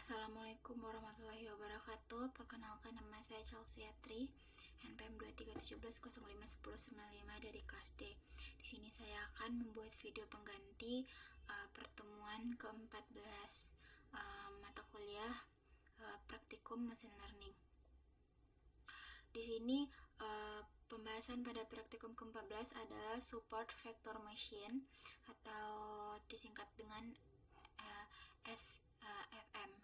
Assalamualaikum warahmatullahi wabarakatuh. Perkenalkan, nama saya Chelsea Atri, NPM 2317051095 dari kelas D. Di sini saya akan membuat video pengganti pertemuan ke-14 mata kuliah praktikum machine learning. Di sini pembahasan pada praktikum ke-14 adalah support vector machine atau disingkat dengan SVM.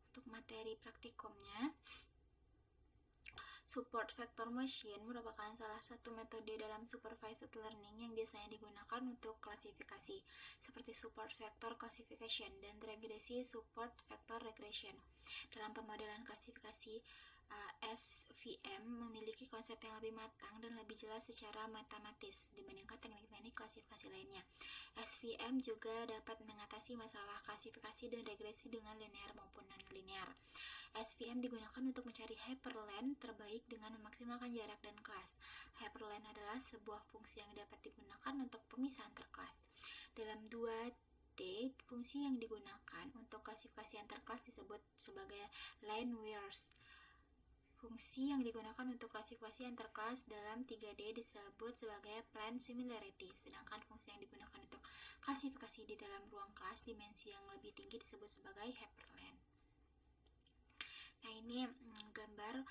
Untuk materi praktikumnya, support vector machine merupakan salah satu metode dalam supervised learning yang biasanya digunakan untuk klasifikasi, seperti support vector classification dan regresi support vector regression. Dalam pemodelan klasifikasi, SVM memiliki konsep yang lebih matang dan lebih jelas secara matematis dibandingkan teknik-teknik klasifikasi lainnya. SVM juga dapat mengatasi masalah klasifikasi dan regresi dengan linear maupun non-linear. SVM digunakan untuk mencari hyperlength terbaik dengan memaksimalkan jarak dan kelas. Hyperlength adalah sebuah fungsi yang dapat digunakan untuk pemisahan antar kelas. Dalam 2D, fungsi yang digunakan untuk klasifikasi antar kelas disebut sebagai linears. Fungsi yang digunakan untuk klasifikasi antar kelas dalam 3D disebut sebagai plane similarity, sedangkan fungsi yang digunakan untuk klasifikasi di dalam ruang kelas dimensi yang lebih tinggi disebut sebagai hyperlength. Nah, ini gambar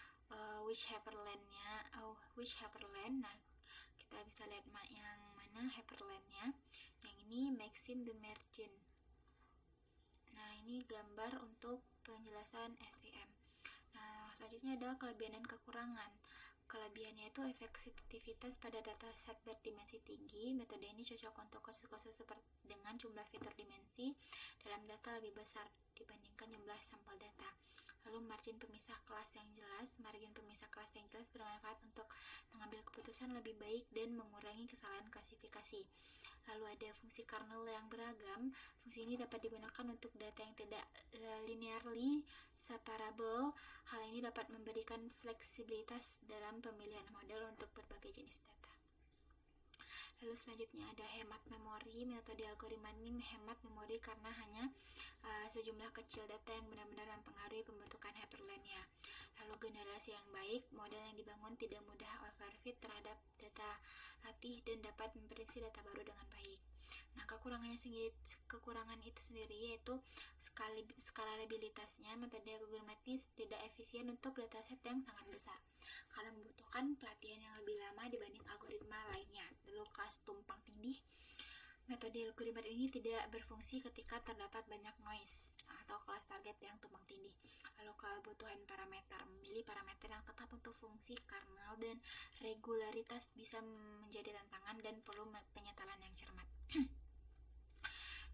which hyperlength. Nah, kita bisa lihat yang mana hyperlength-nya. Yang ini maxim the margin. Nah, ini gambar untuk penjelasan SVM. Nah, selanjutnya ada kelebihan dan kekurangan. Kelebihannya itu efektivitas pada data set berdimensi tinggi. Metode ini cocok untuk kasus-kasus seperti dengan jumlah fitur dimensi dalam data lebih besar dibandingkan jumlah sampel data. Lalu margin pemisah kelas yang jelas. Margin pemisah kelas yang jelas bermanfaat untuk mengambil keputusan lebih baik dan mengurangi kesalahan klasifikasi. Lalu ada fungsi kernel yang beragam. Fungsi ini dapat digunakan untuk data yang tidak linearly separable. Hal ini dapat memberikan fleksibilitas dalam pemilihan model untuk berbagai jenis data. Lalu selanjutnya ada hemat memori. Metode algoritma ini menghemat memori karena hanya sejumlah kecil data yang benar-benar mempengaruhi pembentukan hyperlength-nya. Lalu generasi yang baik, model yang dibangun tidak mudah overfit terhadap data latih dan dapat memprediksi data baru dengan baik. Nah, kekurangan itu sendiri yaitu skalabilitasnya. Metode algoritmatis tidak efisien untuk dataset yang sangat besar karena membutuhkan pelatihan yang lebih lama dibanding algoritma lainnya. Lalu kelas tumpang tindih. Metode algoritma ini tidak berfungsi ketika terdapat banyak noise atau kelas target yang tumpang tindih. Lalu kebutuhan parameter. Memilih parameter yang tepat untuk fungsi kernel dan regularitas bisa menjadi tantangan dan perlu penyetelan yang cermat.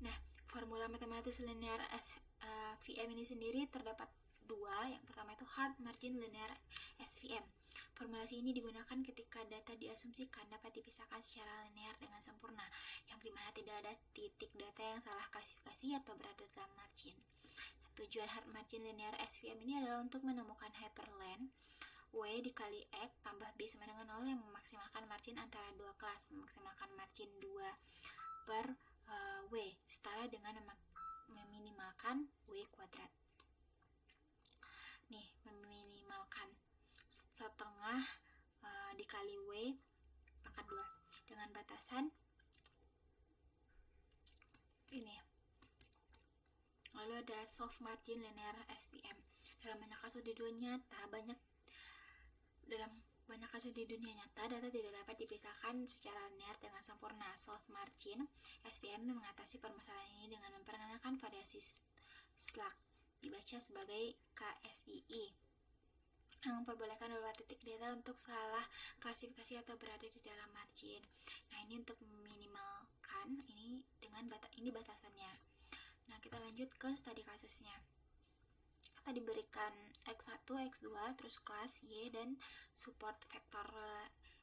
Nah, formula matematis linear SVM ini sendiri terdapat dua. Yang pertama itu hard margin linear SVM. Formulasi ini digunakan ketika data diasumsikan dapat dipisahkan secara linear dengan sempurna, yang dimana tidak ada titik data yang salah klasifikasi atau berada dalam margin. Nah, tujuan hard margin linear SVM ini adalah untuk menemukan hyperlength W dikali X tambah B sama dengan 0 yang memaksimalkan margin antara dua kelas. Memaksimalkan margin 2 per W setara dengan meminimalkan W kuadrat. Nih, meminimalkan setengah dikali W pangkat 2 dengan batasan ini. Lalu ada soft margin linear SVM. Dalam banyak kasus di dunia nyata, data tidak dapat dipisahkan secara linear dengan sempurna. Soft margin SVM mengatasi permasalahan ini dengan memperkenalkan variasi slack, dibaca sebagai KSII, yang memperbolehkan beberapa titik data untuk salah klasifikasi atau berada di dalam margin. Nah, ini untuk meminimalkan ini dengan batasannya. Nah, kita lanjut ke studi kasusnya. Kita diberikan X1, X2, terus kelas Y dan support vektor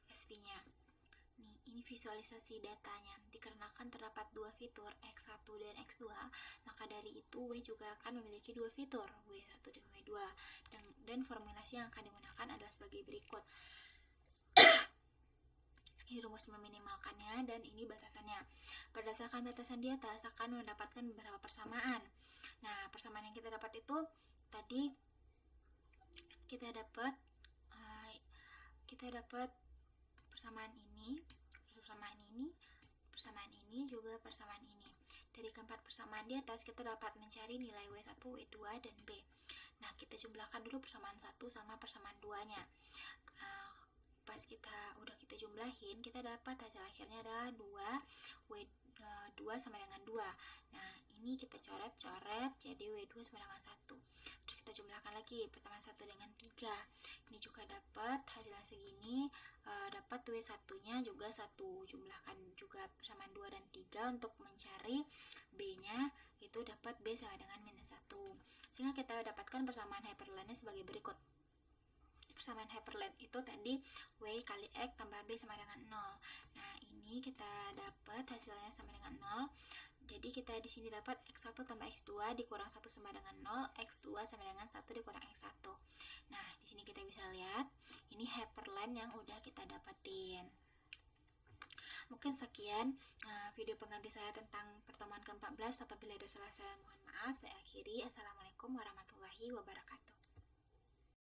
SV-nya. Ini visualisasi datanya. Dikarenakan terdapat dua fitur X1 dan X2, maka dari itu W juga akan memiliki dua fitur, W1 dan W2. Dan formulasi yang akan digunakan adalah sebagai berikut. Ini rumus meminimalkannya dan ini batasannya. Berdasarkan batasan di atas akan mendapatkan beberapa persamaan. Nah, persamaan yang kita dapat itu tadi kita dapat persamaan ini, juga persamaan ini. Dari keempat persamaan di atas kita dapat mencari nilai W1, W2, dan B. Nah, kita jumlahkan dulu persamaan 1 sama persamaan 2-nya. Pas udah kita jumlahin, kita dapat hasil akhirnya adalah 2 sama dengan 2. Nah, ini kita coret-coret jadi W2 sama dengan 1. Terus kita jumlahkan lagi persamaan 1 dengan 3. Ini juga dapat hasilnya segini, dapat W1-nya juga 1. Jumlahkan juga persamaan 2 dan 3 untuk mencari B-nya, itu dapat B sama dengan minus 1. Sehingga kita dapatkan persamaan Heperlane sebagai berikut. Persamaan Heperlane itu tadi W kali X tambah B sama dengan 0. Nah, ini kita dapat hasilnya sama dengan 0. Jadi kita di sini dapat X1 tambah X2 dikurang 1 sama dengan 0, X2 sama dengan 1 dikurang X1. Nah, di sini kita bisa lihat ini Heperlane yang udah kita dapetin. Mungkin sekian video pengganti saya tentang pertemuan ke-14. Apabila ada salah, saya mohon maaf. Saya akhiri. Assalamualaikum warahmatullahi wabarakatuh.